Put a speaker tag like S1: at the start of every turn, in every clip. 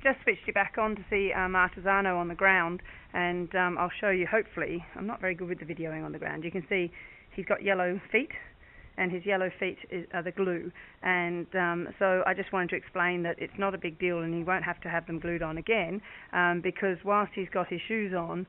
S1: just switched it back on to see ARTESANO on the ground, and I'll show you, hopefully. I'm not very good with the videoing on the ground. You can see he's got yellow feet, and his yellow feet are the glue, and so I just wanted to explain that it's not a big deal and he won't have to have them glued on again, because whilst he's got his shoes on,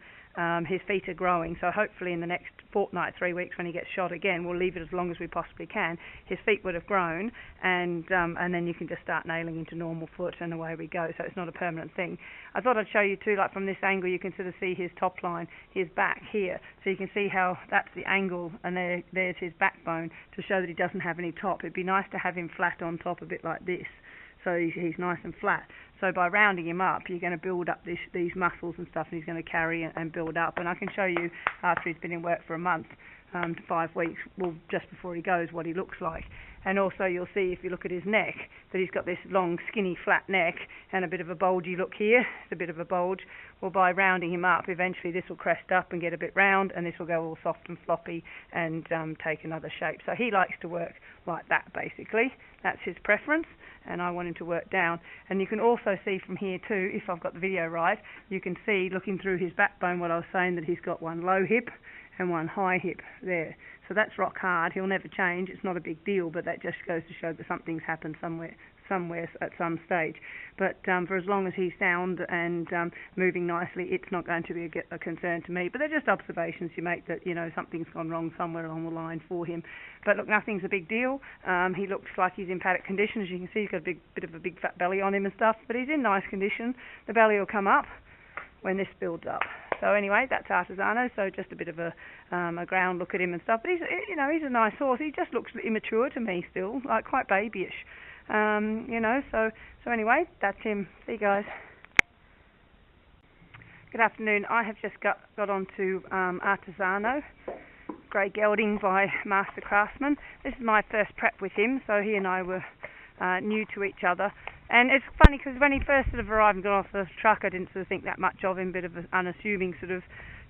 S1: his feet are growing, so hopefully in the next fortnight, 3 weeks, when he gets shot again, we'll leave it as long as we possibly can. His feet would have grown, and then you can just start nailing into normal foot, and away we go. So it's not a permanent thing. I thought I'd show you too, like from this angle, you can sort of see his top line, his back here, so you can see how that's the angle, and there's his backbone to show that he doesn't have any top. It'd be nice to have him flat on top, a bit like this, so he's nice and flat. So by rounding him up, you're going to build up these muscles and stuff, and he's going to carry and build up. And I can show you after he's been in work for a month to 5 weeks, well, just before he goes, what he looks like. And also you'll see, if you look at his neck, that he's got this long, skinny, flat neck and a bit of a bulgy look here. It's a bit of a bulge. Well, by rounding him up, eventually this will crest up and get a bit round, and this will go all soft and floppy and take another shape. So he likes to work like that, basically. That's his preference, and I want him to work down. And you can also see from here too, if I've got the video right, you can see, looking through his backbone, what I was saying, that he's got one low hip and one high hip there. So that's rock hard. He'll never change. It's not a big deal, but that just goes to show that something's happened somewhere at some stage. But for as long as he's sound and moving nicely, it's not going to be a concern to me. But they're just observations you make, that, you know, something's gone wrong somewhere along the line for him. But look, nothing's a big deal. He looks like he's in paddock condition. As you can see, he's got a bit of a big fat belly on him and stuff, but he's in nice condition. The belly will come up when this builds up. So anyway, that's ARTESANO. So just a bit of a ground look at him and stuff. But he's a nice horse. He just looks immature to me still, like quite babyish. So anyway, that's him. See you guys. Good afternoon. I have just got onto ARTESANO, Grey Gelding by Master Craftsman. This is my first prep with him, so he and I were new to each other. And it's funny, because when he first sort of arrived and got off the truck, I didn't sort of think that much of him, bit of an unassuming sort of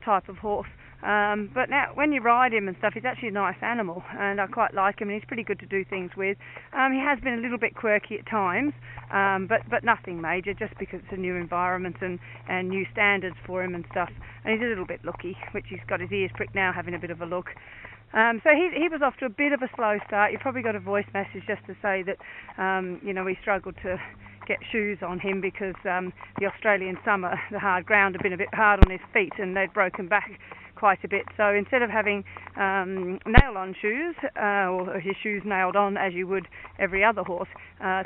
S1: type of horse. But now, when you ride him and stuff, he's actually a nice animal, and I quite like him, and he's pretty good to do things with. He has been a little bit quirky at times, but nothing major, just because it's a new environment and new standards for him and stuff. And he's a little bit looky, which he's got his ears pricked now, having a bit of a look. So he was off to a bit of a slow start. You probably got a voice message just to say that, we struggled to get shoes on him because the Australian summer, the hard ground, had been a bit hard on his feet, and they'd broken back quite a bit. So instead of having nail-on shoes, or his shoes nailed on as you would every other horse,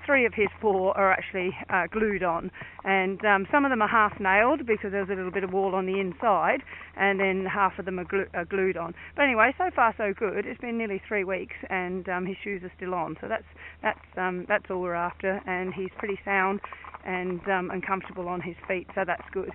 S1: 3 of his 4 are actually glued on. And some of them are half nailed because there's a little bit of wall on the inside, and then half of them are glued on. But anyway, so far so good. It's been nearly 3 weeks, and his shoes are still on. So that's all we're after, and he's pretty sound and comfortable on his feet, so that's good.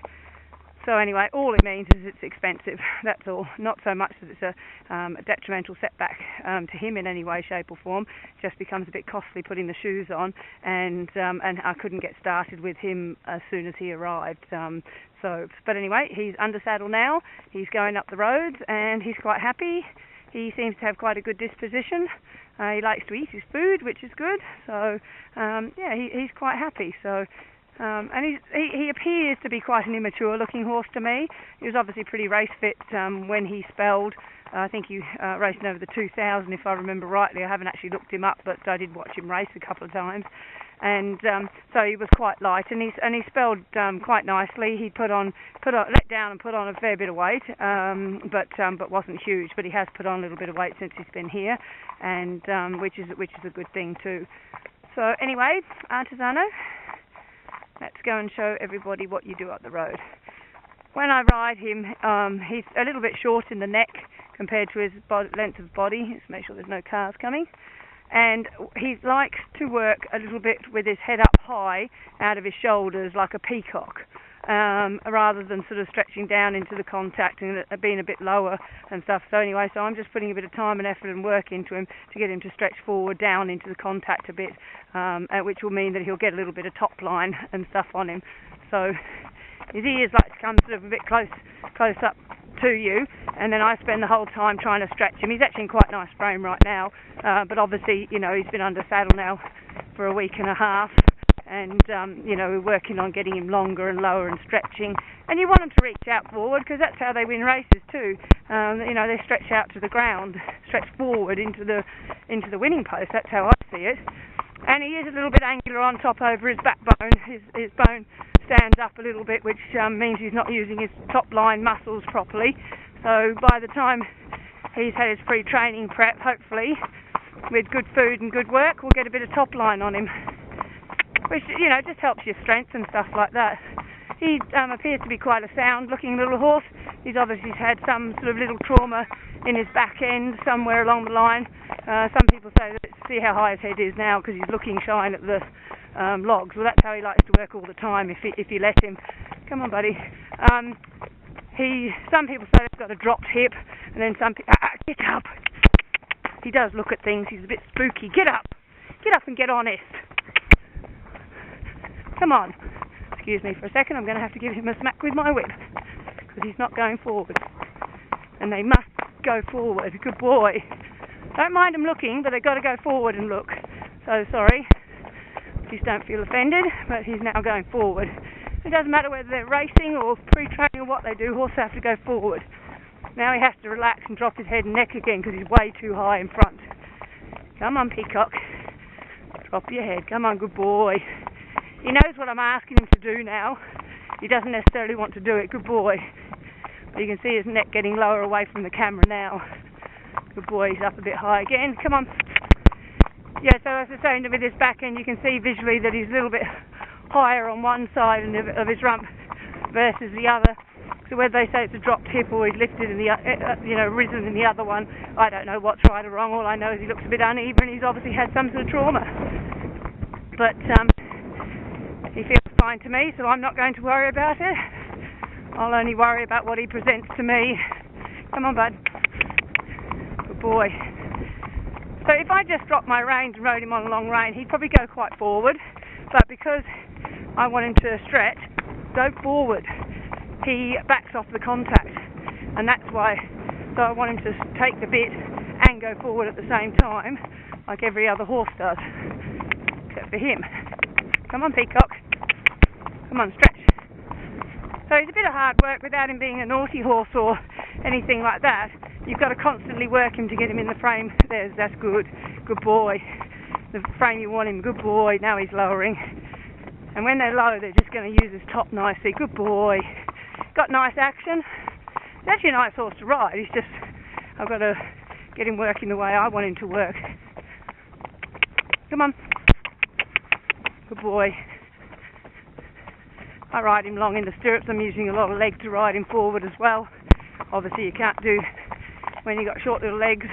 S1: So anyway, all it means is it's expensive, that's all. Not so much that it's a detrimental setback to him in any way, shape or form. It just becomes a bit costly putting the shoes on, and I couldn't get started with him as soon as he arrived. But anyway, he's under saddle now, he's going up the roads, and he's quite happy. He seems to have quite a good disposition. He likes to eat his food, which is good. So, he's quite happy. So. And he appears to be quite an immature looking horse to me. He was obviously pretty race fit when he spelled. I think he raced over the 2000 if I remember rightly. I haven't actually looked him up, but I did watch him race a couple of times. And so he was quite light, and he spelled quite nicely. He let down and put on a fair bit of weight, but wasn't huge. But he has put on a little bit of weight since he's been here, and which is a good thing too. So anyway, ARTESANO. Let's go and show everybody what you do up the road. When I ride him, he's a little bit short in the neck compared to his length of body. Let's make sure there's no cars coming. And he likes to work a little bit with his head up high out of his shoulders like a peacock, rather than sort of stretching down into the contact and being a bit lower and stuff. So anyway, I'm just putting a bit of time and effort and work into him to get him to stretch forward down into the contact a bit, which will mean that he'll get a little bit of top line and stuff on him. So his ears like to come sort of a bit close up to you, and then I spend the whole time trying to stretch him. He's actually in quite nice frame right now, but obviously, he's been under saddle now for a week and a half, and you know, we're working on getting him longer and lower and stretching. And you want them to reach out forward, because that's how they win races too. You know, they stretch out to the ground, stretch forward into the winning post. That's how I see it. And he is a little bit angular on top over his backbone. His bone stands up a little bit, which means he's not using his top line muscles properly. So by the time he's had his pre-training prep, hopefully, with good food and good work, we'll get a bit of top line on him, which, you know, just helps your strength and stuff like that. He appears to be quite a sound-looking little horse. He's obviously had some sort of little trauma in his back end somewhere along the line. Some people say that, see how high his head is now because he's looking shine at the logs. Well, that's how he likes to work all the time if you let him. Come on, buddy. Some people say he's got a dropped hip, and then some people... get up! He does look at things. He's a bit spooky. Get up! Get up and get honest. Come on. Excuse me for a second. I'm going to have to give him a smack with my whip because he's not going forward. And they must go forward. Good boy. Don't mind them looking, but they've got to go forward and look. So sorry. Please don't feel offended, but he's now going forward. It doesn't matter whether they're racing or pre-training or what they do, horses have to go forward. Now he has to relax and drop his head and neck again because he's way too high in front. Come on, Peacock. Drop your head. Come on, good boy. He knows what I'm asking him to do now. He doesn't necessarily want to do it. Good boy. But you can see his neck getting lower away from the camera now. Good boy. He's up a bit high again. Come on. Yeah, so as I was saying, with his back end, you can see visually that he's a little bit higher on one side of his rump versus the other. So whether they say it's a dropped hip or he's lifted in the, risen in the other one, I don't know what's right or wrong. All I know is he looks a bit uneven. He's obviously had some sort of trauma. But he feels fine to me, so I'm not going to worry about it. I'll only worry about what he presents to me. Come on, bud. Good boy. So if I just dropped my reins and rode him on a long rein, he'd probably go quite forward. But because I want him to stretch, go forward, he backs off the contact. And that's why, so I want him to take the bit and go forward at the same time, like every other horse does, except for him. Come on, Peacock. Come on, stretch. So he's a bit of hard work without him being a naughty horse or anything like that. You've got to constantly work him to get him in the frame. That's good. Good boy. The frame you want him. Good boy. Now he's lowering. And when they're low, they're just going to use his top nicely. Good boy. Got nice action. He's actually a nice horse to ride. He's just, I've got to get him working the way I want him to work. Come on. Good boy. I ride him long in the stirrups. I'm using a lot of leg to ride him forward as well. Obviously you can't do when you've got short little legs.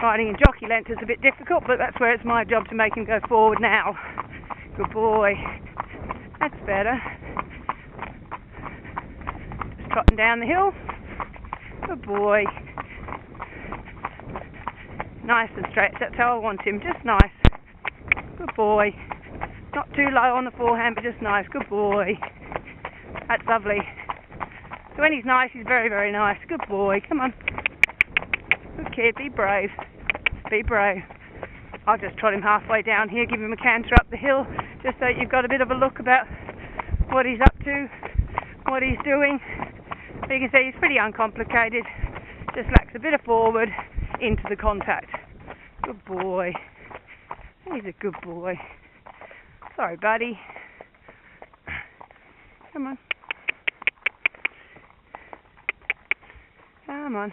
S1: Riding in jockey length is a bit difficult, but that's where it's my job to make him go forward now. Good boy. That's better. Just trotting down the hill. Good boy. Nice and stretch. That's how I want him. Just nice. Good boy. Not too low on the forehand, but just nice. Good boy. That's lovely. So when he's nice, he's very, very nice. Good boy. Come on. Good kid. Be brave. Be brave. I'll just trot him halfway down here, give him a canter up the hill, just so you've got a bit of a look about what he's up to, what he's doing. But you can see he's pretty uncomplicated. Just lacks a bit of forward into the contact. Good boy. He's a good boy. Sorry, buddy. Come on. Come on.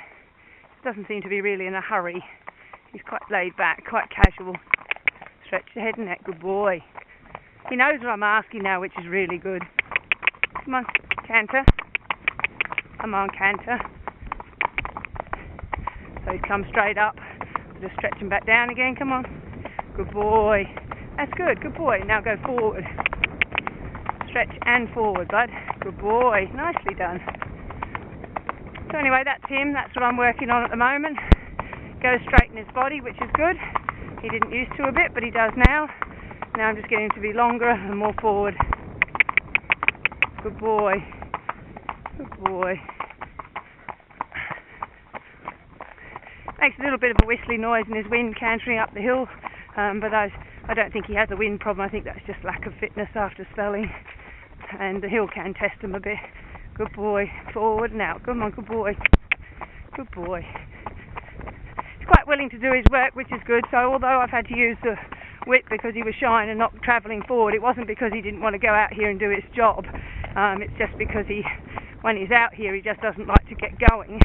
S1: Doesn't seem to be really in a hurry. He's quite laid back, quite casual. Stretch the head and neck. Good boy. He knows what I'm asking now, which is really good. Come on, canter. Come on, canter. So he's come straight up. Just stretch him back down again. Come on. Good boy. That's good. Good boy. Now go forward. Stretch and forward, bud. Good boy. Nicely done. So anyway, that's him. That's what I'm working on at the moment. Goes straight in his body, which is good. He didn't used to a bit, but he does now. Now I'm just getting him to be longer and more forward. Good boy. Good boy. Makes a little bit of a whistly noise in his wind cantering up the hill. But I don't think he has a wind problem. I think that's just lack of fitness after spelling. And the hill can test him a bit. Good boy. Forward and out. Come on, good boy. Good boy. He's quite willing to do his work, which is good. So although I've had to use the whip because he was shy and not travelling forward, it wasn't because he didn't want to go out here and do his job. It's just because when he's out here, he just doesn't like to get going.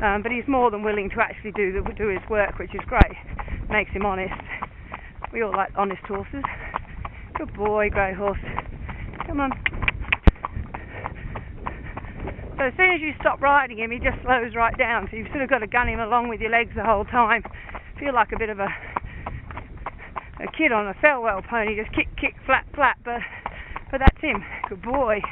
S1: But he's more than willing to actually do his work, which is great. Makes him honest. We all like honest horses. Good boy, grey horse. Come on. So as soon as you stop riding him, he just slows right down. So you've sort of got to gun him along with your legs the whole time. Feel like a bit of a kid on a Thelwell pony, just kick, flat, but that's him. Good boy.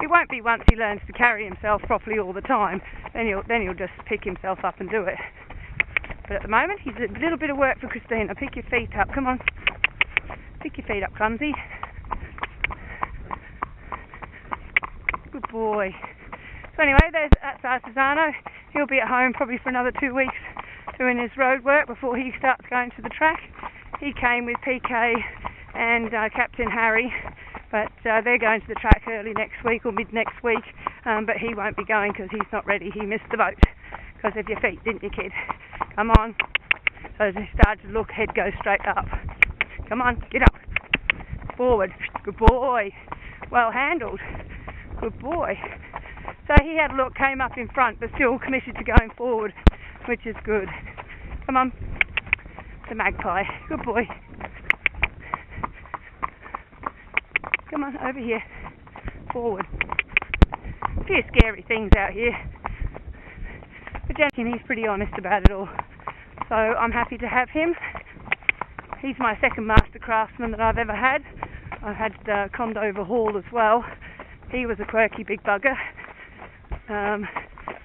S1: It won't be once he learns to carry himself properly all the time. Then he'll just pick himself up and do it. But at the moment, he's a little bit of work for Christina. Pick your feet up. Come on. Pick your feet up, clumsy. Good boy. So anyway, that's ARTESANO. He'll be at home probably for another 2 weeks doing his road work before he starts going to the track. He came with PK and Captain Harry, but they're going to the track early next week or mid next week, but he won't be going because he's not ready. He missed the boat because of your feet, didn't you, kid? Come on. So as he starts to look, head goes straight up. Come on, get up. Forward. Good boy. Well handled. Good boy. So he had a look, came up in front, but still committed to going forward, which is good. Come on. The magpie. Good boy. Come on, over here. Forward. A few scary things out here. But generally he's pretty honest about it all. So I'm happy to have him. He's my second master craftsman that I've ever had. I've had Condover Hall as well. He was a quirky big bugger.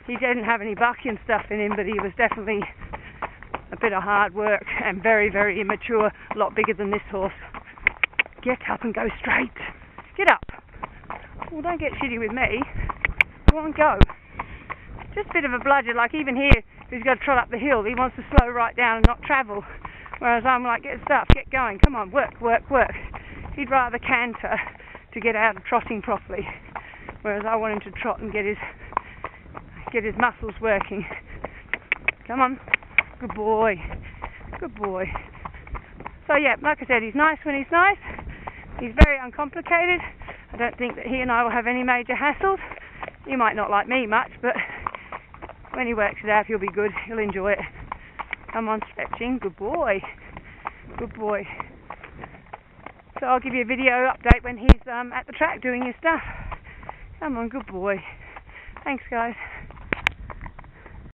S1: He didn't have any buck and stuff in him, but he was definitely a bit of hard work and very, very immature, a lot bigger than this horse. Get up and go straight. Get up. Well, don't get shitty with me. Go on, go. Just a bit of a bludger, like even here, he's got to trot up the hill. He wants to slow right down and not travel. Whereas I'm like, get stuff, get going. Come on, work. He'd rather canter to get out of trotting properly. Whereas I want him to trot and get his muscles working. Come on. Good boy. Good boy. So yeah, like I said, he's nice when he's nice. He's very uncomplicated. I don't think that he and I will have any major hassles. You might not like me much, but when he works it out, he'll be good. He'll enjoy it. Come on, stretching. Good boy. Good boy. So I'll give you a video update when he's at the track doing his stuff. Come on, good boy. Thanks, guys.